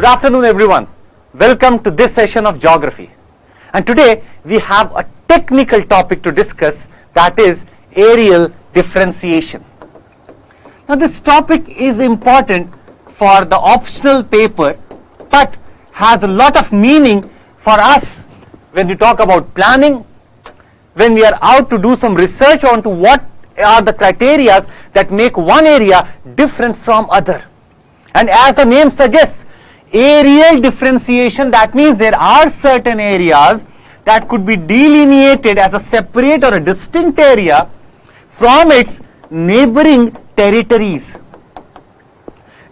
afternoon everyone. Welcome to this session of geography. And today we have a technical topic to discuss, that is areal differentiation. Now this topic is important for the optional paper but has a lot of meaning for us when we talk about planning, when we are out to do some research onto what are the criteria that make one area different from other. And as the name suggests, areal differentiation, that means there are certain areas that could be delineated as a separate or a distinct area from its neighboring territories.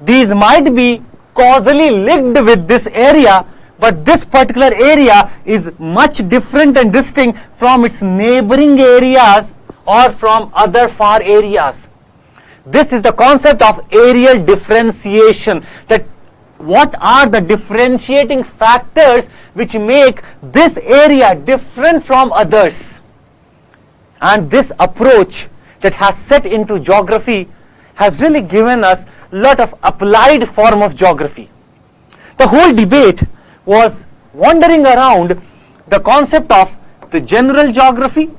These might be causally linked with this area, but this particular area is much different and distinct from its neighboring areas or from other far areas. This is the concept of areal differentiation, that what are the differentiating factors which make this area different from others. And this approach that has set into geography has really given us a lot of applied form of geography. The whole debate was wandering around the concept of the general geography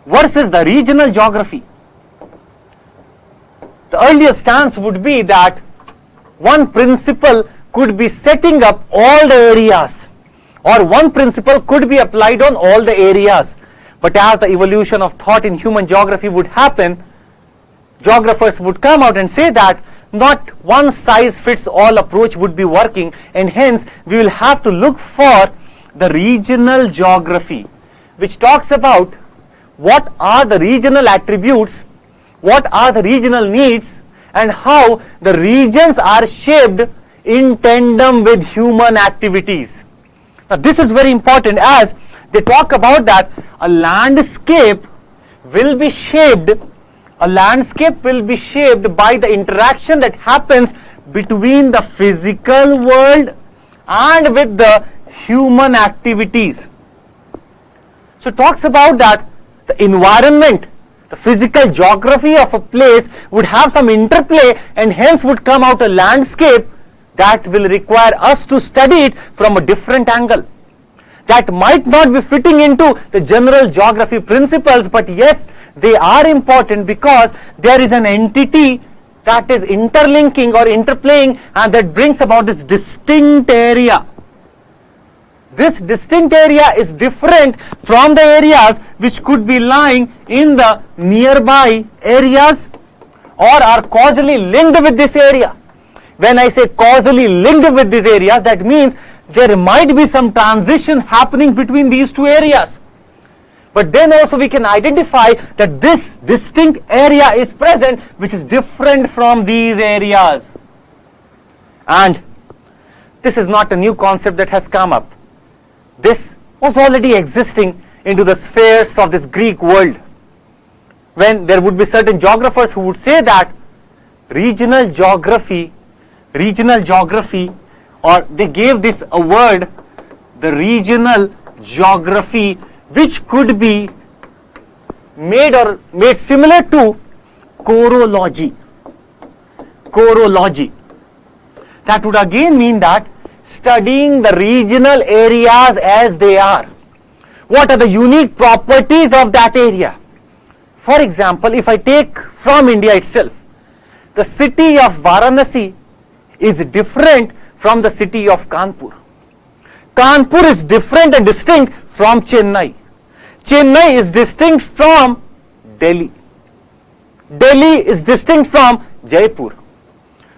versus the regional geography. The earlier stance would be that one principle could be setting up all the areas, or one principle could be applied on all the areas. But as the evolution of thought in human geography would happen, geographers would come out and say that not one size fits all approach would be working, and hence we will have to look for the regional geography, which talks about what are the regional attributes, what are the regional needs, and how the regions are shaped in tandem with human activities. Now this is very important, as they talk about that a landscape will be shaped by the interaction that happens between the physical world and with the human activities. So it talks about that the environment, the physical geography of a place would have some interplay, and hence would come out a landscape that will require us to study it from a different angle. That might not be fitting into the general geography principles, but yes, they are important because there is an entity that is interlinking or interplaying, and that brings about this distinct area. This distinct area is different from the areas which could be lying in the nearby areas or are causally linked with this area. When I say causally linked with these areas, that means there might be some transition happening between these two areas. But then also we can identify that this distinct area is present which is different from these areas. And this is not a new concept that has come up. This was already existing into the spheres of this Greek world, when there would be certain geographers who would say that regional geography, or they gave this a word, the regional geography, which could be made similar to chorology. That would again mean that studying the regional areas as they are. What are the unique properties of that area? For example, if I take from India itself, the city of Varanasi is different from the city of Kanpur. Kanpur is different and distinct from Chennai. Chennai is distinct from Delhi. Delhi is distinct from Jaipur.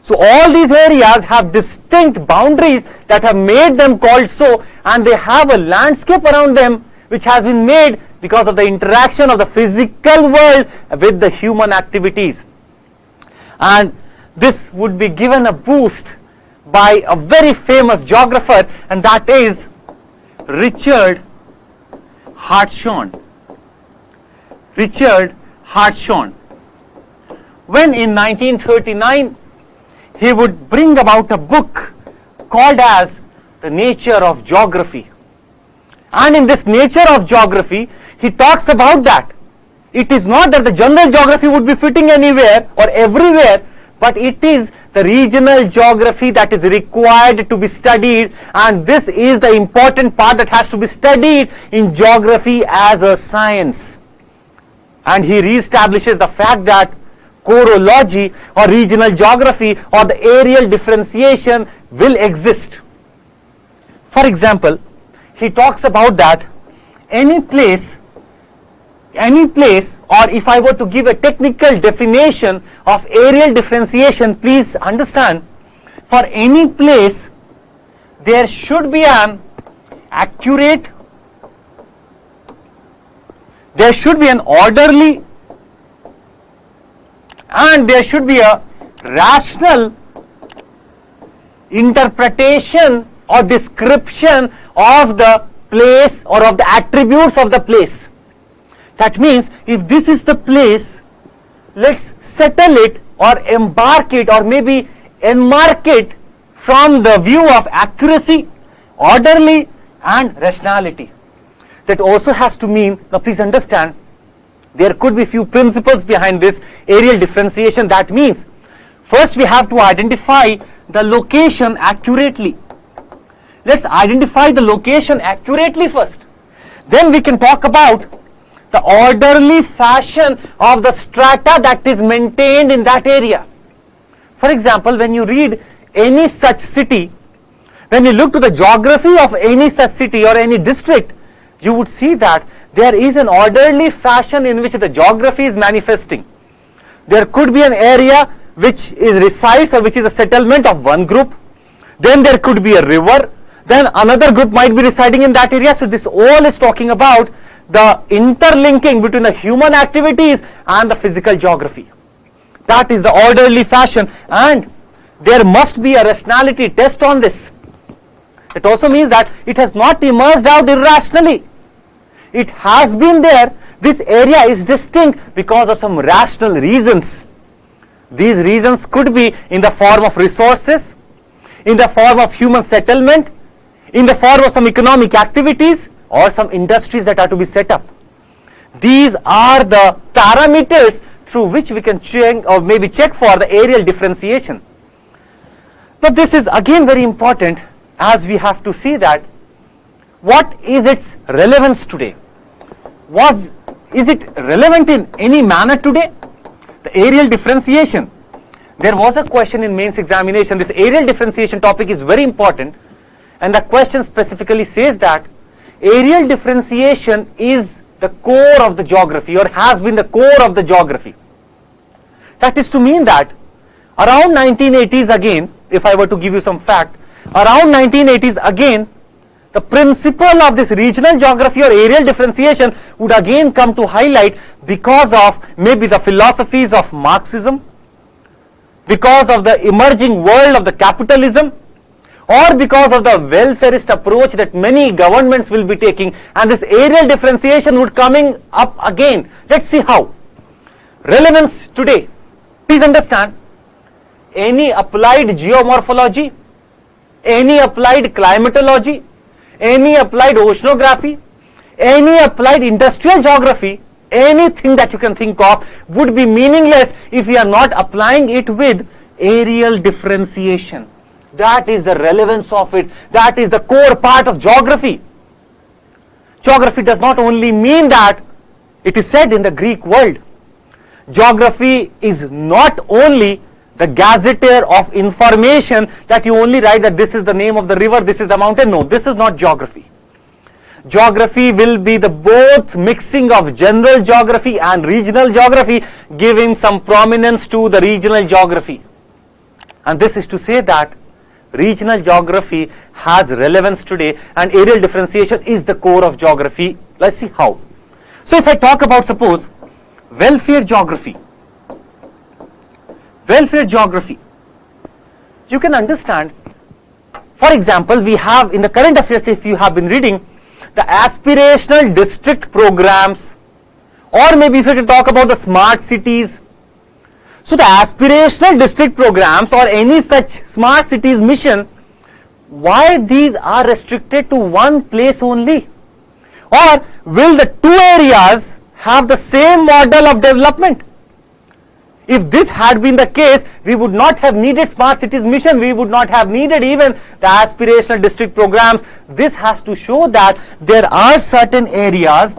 So all these areas have distinct boundaries that have made them called so, and they have a landscape around them which has been made because of the interaction of the physical world with the human activities. And this would be given a boost by a very famous geographer, and that is Richard Hartshorne. When in 1939 he would bring about a book called as The Nature of Geography. And in this Nature of Geography, he talks about that it is not that the general geography would be fitting anywhere or everywhere, but it is the regional geography that is required to be studied, and this is the important part that has to be studied in geography as a science. And he reestablishes the fact that chorology or regional geography or the areal differentiation will exist. For example, he talks about that any place, or if I were to give a technical definition of areal differentiation, please understand, for any place there should be an accurate, there should be an orderly, and there should be a rational interpretation or description of the place or of the attributes of the place. That means if this is the place, let's settle it or embark it or maybe enmark it from the view of accuracy, orderly and rationality. That also has to mean, now please understand, there could be few principles behind this areal differentiation. That means first we have to identify the location accurately. Let's identify the location accurately first. Then we can talk about the orderly fashion of the strata that is maintained in that area. For example, when you read any such city, when you look to the geography of any such city or any district, you would see that there is an orderly fashion in which the geography is manifesting. There could be an area which is resides or which is a settlement of one group. Then there could be a river. Then another group might be residing in that area. So this all is talking about the interlinking between the human activities and the physical geography. That is the orderly fashion, and there must be a rationality test on this. It also means that it has not emerged out irrationally. It has been there. This area is distinct because of some rational reasons. These reasons could be in the form of resources, in the form of human settlement, in the form of some economic activities or some industries that are to be set up. These are the parameters through which we can check or maybe check for the areal differentiation. But this is again very important, as we have to see that what is its relevance today? Is it relevant in any manner today? The areal differentiation. There was a question in mains examination. This areal differentiation topic is very important, and the question specifically says that areal differentiation is the core of the geography or has been the core of the geography. That is to mean that around 1980s again, if I were to give you some fact, around 1980s again, the principle of this regional geography or areal differentiation would again come to highlight because of maybe the philosophies of Marxism, because of the emerging world of the capitalism, or because of the welfarist approach that many governments will be taking, and this areal differentiation would coming up again. Let's see how. Relevance today. Please understand, any applied geomorphology, any applied climatology, any applied oceanography, any applied industrial geography, anything that you can think of would be meaningless if we are not applying it with areal differentiation. That is the relevance of it. That is the core part of geography. Geography does not only mean that it is said in the Greek world. Geography is not only the gazetteer of information that you only write that this is the name of the river, this is the mountain. No, this is not geography. Geography will be the both mixing of general geography and regional geography, giving some prominence to the regional geography. And this is to say that regional geography has relevance today and areal differentiation is the core of geography. Let's see how. So if I talk about, suppose, welfare geography. Welfare geography. You can understand, for example, we have in the current affairs, if you have been reading, the aspirational district programs, or maybe if you can talk about the smart cities. So the aspirational district programs or any such smart cities mission, why these are restricted to one place only? Or will the two areas have the same model of development? If this had been the case, we would not have needed Smart Cities Mission, we would not have needed even the aspirational district programs. This has to show that there are certain areas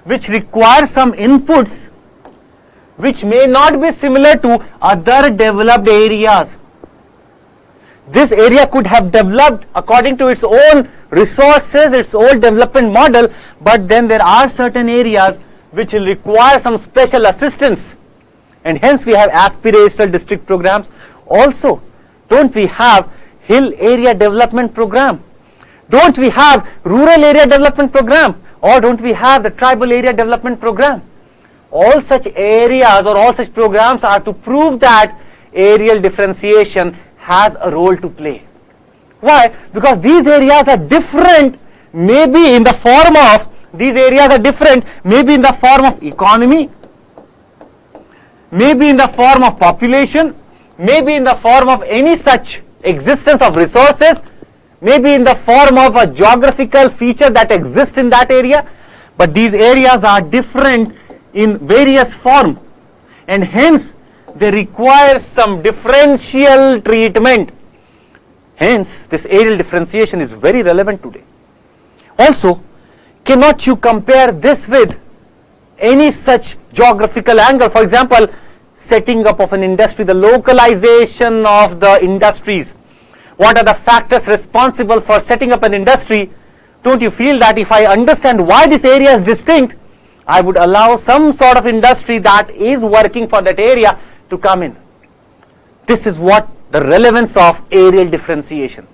which require some inputs which may not be similar to other developed areas. This area could have developed according to its own resources, its own development model, but then there are certain areas which will require some special assistance, and hence we have aspirational district programs. Also, don't we have hill area development program? Don't we have rural area development program? Or don't we have the tribal area development program? All such areas or all such programs are to prove that areal differentiation has a role to play. Why? Because these areas are different, maybe in the form of economy, maybe in the form of population, maybe in the form of any such existence of resources, maybe in the form of a geographical feature that exists in that area, but these areas are different in various form, and hence they require some differential treatment. Hence, this areal differentiation is very relevant today. Also, cannot you compare this with any such geographical angle? For example, setting up of an industry, the localization of the industries. What are the factors responsible for setting up an industry? Don't you feel that if I understand why this area is distinct, I would allow some sort of industry that is working for that area to come in? This is what the relevance of areal differentiation.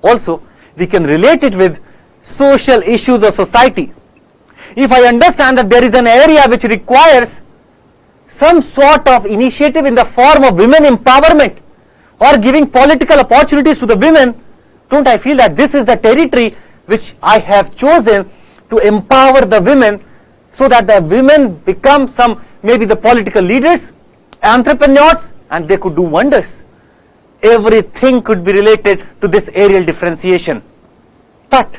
Also, we can relate it with social issues of society. If I understand that there is an area which requires some sort of initiative in the form of women empowerment or giving political opportunities to the women, don't I feel that this is the territory which I have chosen to empower the women, so that the women become maybe the political leaders, entrepreneurs, and they could do wonders. Everything could be related to this areal differentiation. But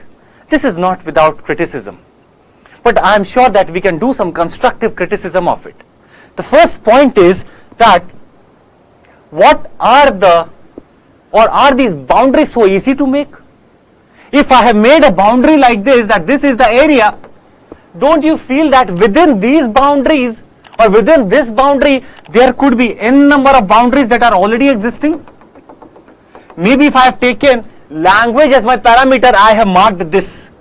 this is not without criticism. But I am sure that we can do some constructive criticism of it. The first point is that are these boundaries so easy to make? If I have made a boundary like this, that this is the area, don't you feel that within these boundaries or within this boundary there could be n number of boundaries that are already existing? Maybe if I have taken language as my parameter, I have marked this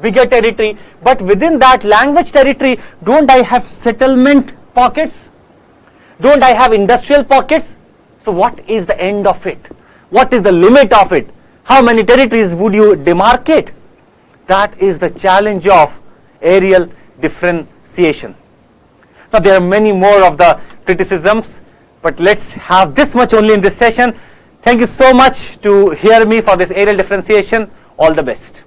bigger territory, but within that language territory, don't I have settlement pockets? Don't I have industrial pockets? So what is the end of it? What is the limit of it? How many territories would you demarcate? That is the challenge of areal differentiation. Now there are many more of the criticisms, but let's have this much only in this session. Thank you so much to hear me for this areal differentiation. All the best.